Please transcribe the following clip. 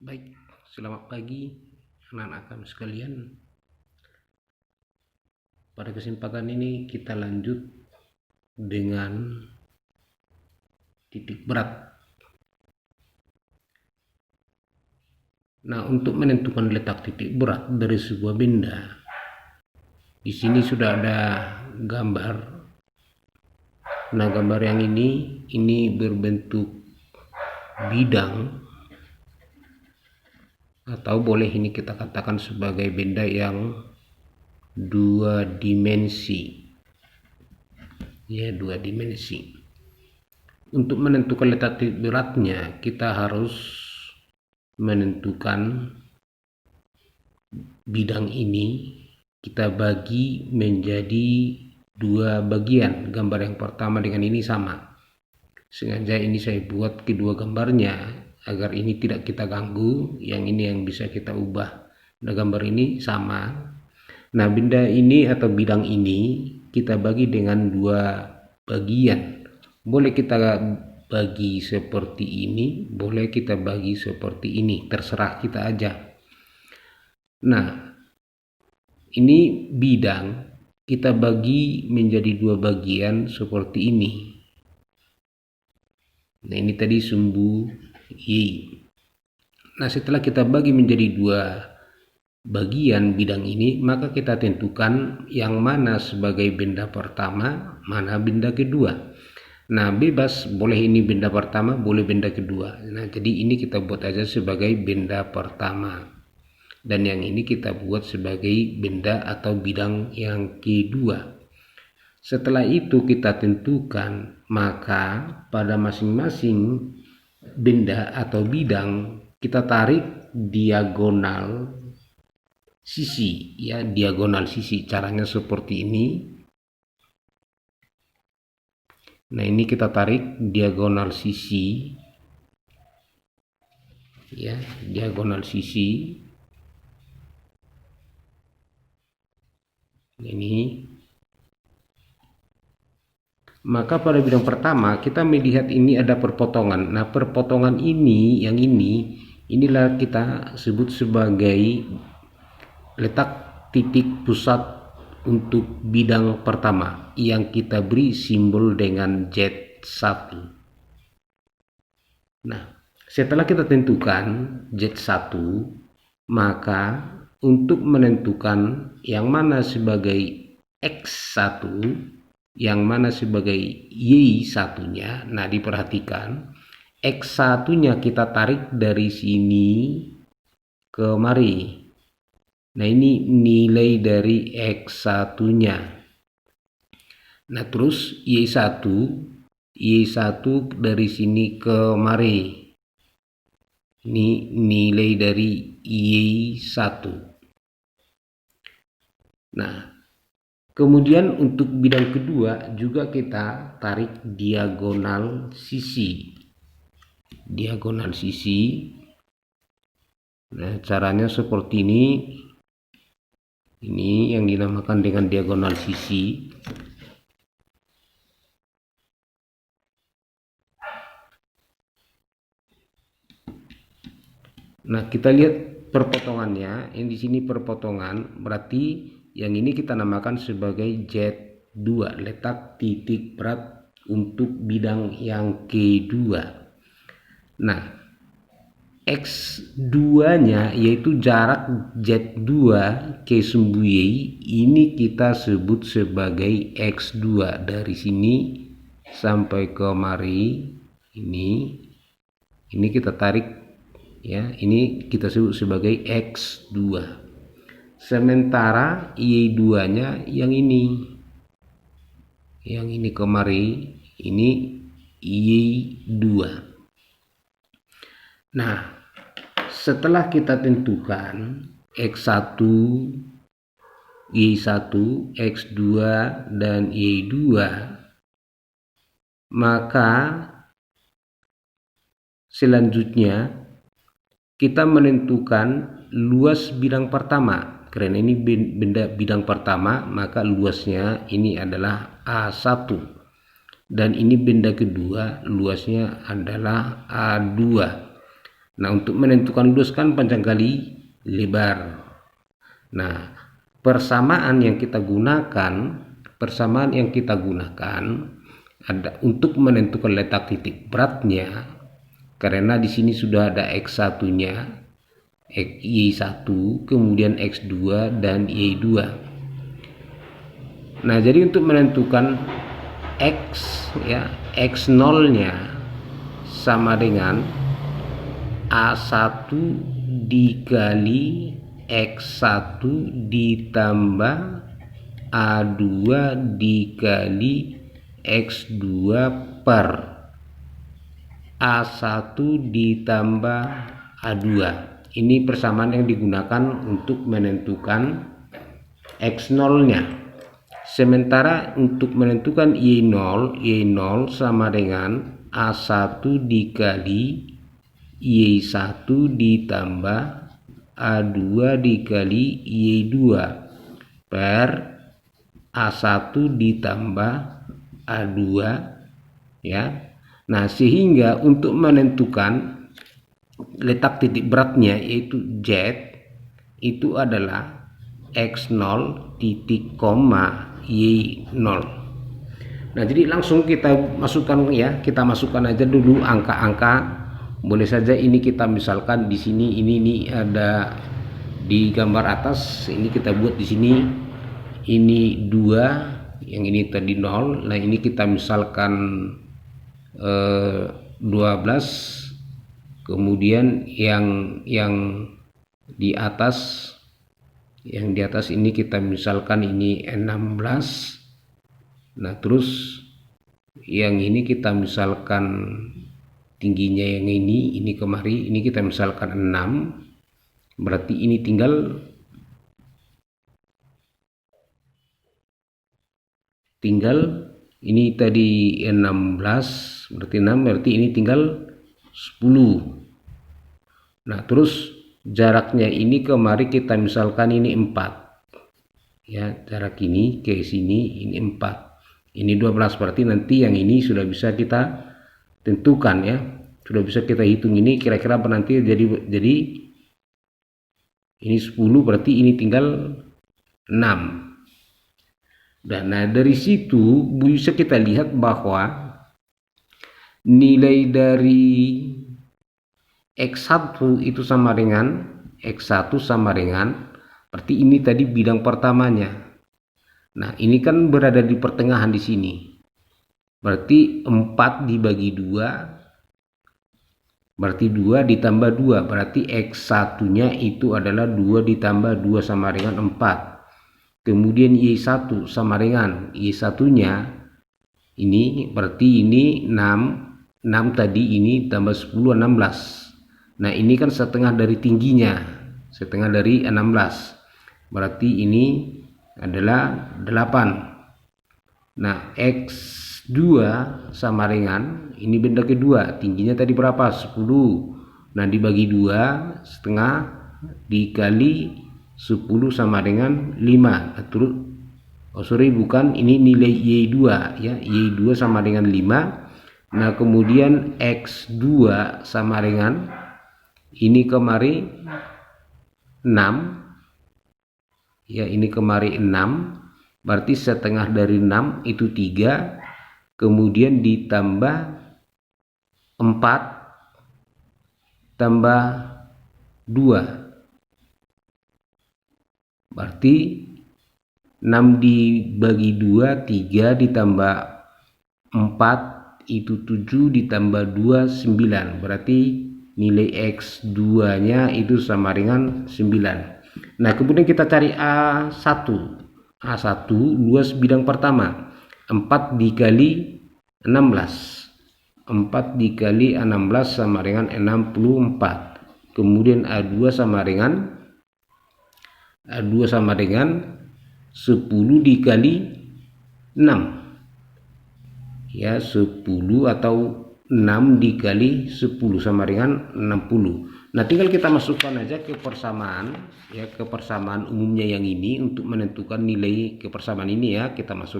Baik, selamat pagi anak-anak kami sekalian. Pada kesempatan ini kita lanjut dengan titik berat. Nah, untuk menentukan letak titik berat dari sebuah benda, di sini sudah ada gambar. Nah, gambar yang ini berbentuk bidang, atau boleh ini kita katakan sebagai benda yang dua dimensi. Ya, dua dimensi. Untuk menentukan letak titik beratnya, kita harus menentukan bidang ini kita bagi menjadi dua bagian. Gambar yang pertama dengan ini sama. Sengaja ini saya buat kedua gambarnya agar ini tidak kita ganggu, yang ini yang bisa kita ubah. Nah, gambar ini sama. Nah, benda ini atau bidang ini kita bagi dengan dua bagian. Boleh kita bagi seperti ini, boleh kita bagi seperti ini, terserah kita aja. Nah, ini bidang kita bagi menjadi dua bagian seperti ini. Nah, ini tadi sumbu Y. Nah, setelah kita bagi menjadi dua bagian bidang ini, maka kita tentukan yang mana sebagai benda pertama, mana benda kedua. Nah, bebas, boleh ini benda pertama, boleh benda kedua. Nah, jadi ini kita buat aja sebagai benda pertama, dan yang ini kita buat sebagai benda atau bidang yang kedua. Setelah itu kita tentukan, maka pada masing-masing benda atau bidang kita tarik diagonal sisi, ya, diagonal sisi. Caranya seperti ini. Nah, ini kita tarik diagonal sisi, ya, diagonal sisi. Ini. Maka pada bidang pertama kita melihat ini ada perpotongan. Nah, perpotongan ini, yang inilah kita sebut sebagai letak titik pusat untuk bidang pertama yang kita beri simbol dengan Z1. Nah, setelah kita tentukan Z1, maka untuk menentukan yang mana sebagai X1, yang mana sebagai Y1-nya, nah diperhatikan X1-nya kita tarik dari sini ke mari. Nah, ini nilai dari X1-nya. Nah, terus Y1 dari sini ke mari. Ini nilai dari Y1. Nah, kemudian untuk bidang kedua juga kita tarik diagonal sisi. Diagonal sisi. Nah, caranya seperti ini. Ini yang dinamakan dengan diagonal sisi. Nah, kita lihat perpotongannya. Yang di sini perpotongan, berarti yang ini kita namakan sebagai Z2, letak titik berat untuk bidang yang kedua. Nah, X2-nya yaitu jarak Z2 ke sumbu Y, ini kita sebut sebagai X2. Dari sini sampai ke mari, ini kita tarik, ya, ini kita sebut sebagai X2. Sementara Y2-nya yang ini ke mari, ini Y2. Nah, setelah kita tentukan X1, Y1, X2, dan Y2, maka selanjutnya kita menentukan luas bidang pertama. Karena ini benda bidang pertama, maka luasnya ini adalah A1. Dan ini benda kedua, luasnya adalah A2. Nah, untuk menentukan luas kan panjang kali lebar. Nah, persamaan yang kita gunakan ada untuk menentukan letak titik beratnya, karena di sini sudah ada X1-nya, Y1, kemudian X2 dan Y2. Nah, jadi untuk menentukan X ya, X0-nya sama dengan A1 dikali X1 ditambah A2 dikali X2 per A1 ditambah A2. Ini persamaan yang digunakan untuk menentukan X0-nya. Sementara untuk menentukan Y0 sama dengan A1 dikali Y1 ditambah A2 dikali Y2 per A1 ditambah A2 ya. Nah, sehingga untuk menentukan letak titik beratnya yaitu Z itu adalah X0 titik koma Y0. Nah, jadi langsung kita masukkan ya, kita masukkan aja dulu angka-angka. Boleh saja ini kita misalkan di sini ini ada di gambar atas, ini kita buat di sini ini 2, yang ini tadi 0. Nah, ini kita misalkan 12, kemudian yang di atas ini kita misalkan ini 16. Nah, terus yang ini kita misalkan tingginya yang ini kemari, ini kita misalkan 6, berarti ini tinggal ini tadi 16, berarti 6, berarti ini tinggal 10. Nah, terus jaraknya ini kemari kita misalkan ini 4 ya, jarak ini ke sini ini 4, ini 12, berarti nanti yang ini sudah bisa kita tentukan ya, sudah bisa kita hitung ini kira-kira apa nanti. Jadi ini 10, berarti ini tinggal 6. Dan nah, dari situ bisa kita lihat bahwa nilai dari X1 itu sama dengan berarti ini tadi bidang pertamanya. Nah, ini kan berada di pertengahan di sini. Berarti 4 dibagi 2, berarti 2 ditambah 2, berarti X1-nya itu adalah 2 ditambah 2 sama dengan 4. Kemudian Y1 sama dengan Y1-nya ini, berarti ini 6 tadi, ini tambah 10, 16. Nah, ini kan setengah dari tingginya, setengah dari 16, berarti ini adalah 8. Nah, X2 sama dengan ini benda kedua, tingginya tadi berapa? 10. Nah, dibagi 2, setengah dikali 10 sama dengan 5. Terus bukan, ini nilai Y2 ya, Y2 sama dengan 5. Nah, kemudian X2 sama dengan ini kemari 6 ya, ini kemari 6, berarti setengah dari 6 itu 3, kemudian ditambah 4 tambah 2, berarti 6 dibagi 2, 3 ditambah 4 itu 7 ditambah 2, 9, berarti nilai X2-nya itu sama dengan 9. Nah, kemudian kita cari A1 luas bidang pertama, 4 dikali 16, 4 dikali 16 sama dengan 64. Kemudian A2 sama dengan 10 dikali 6 ya, 10 atau 6 dikali 10 sama dengan 60. Nah, tinggal kita masukkan aja ke persamaan ya, ke persamaan umumnya yang ini untuk menentukan nilai kepersamaan ini ya, kita masuk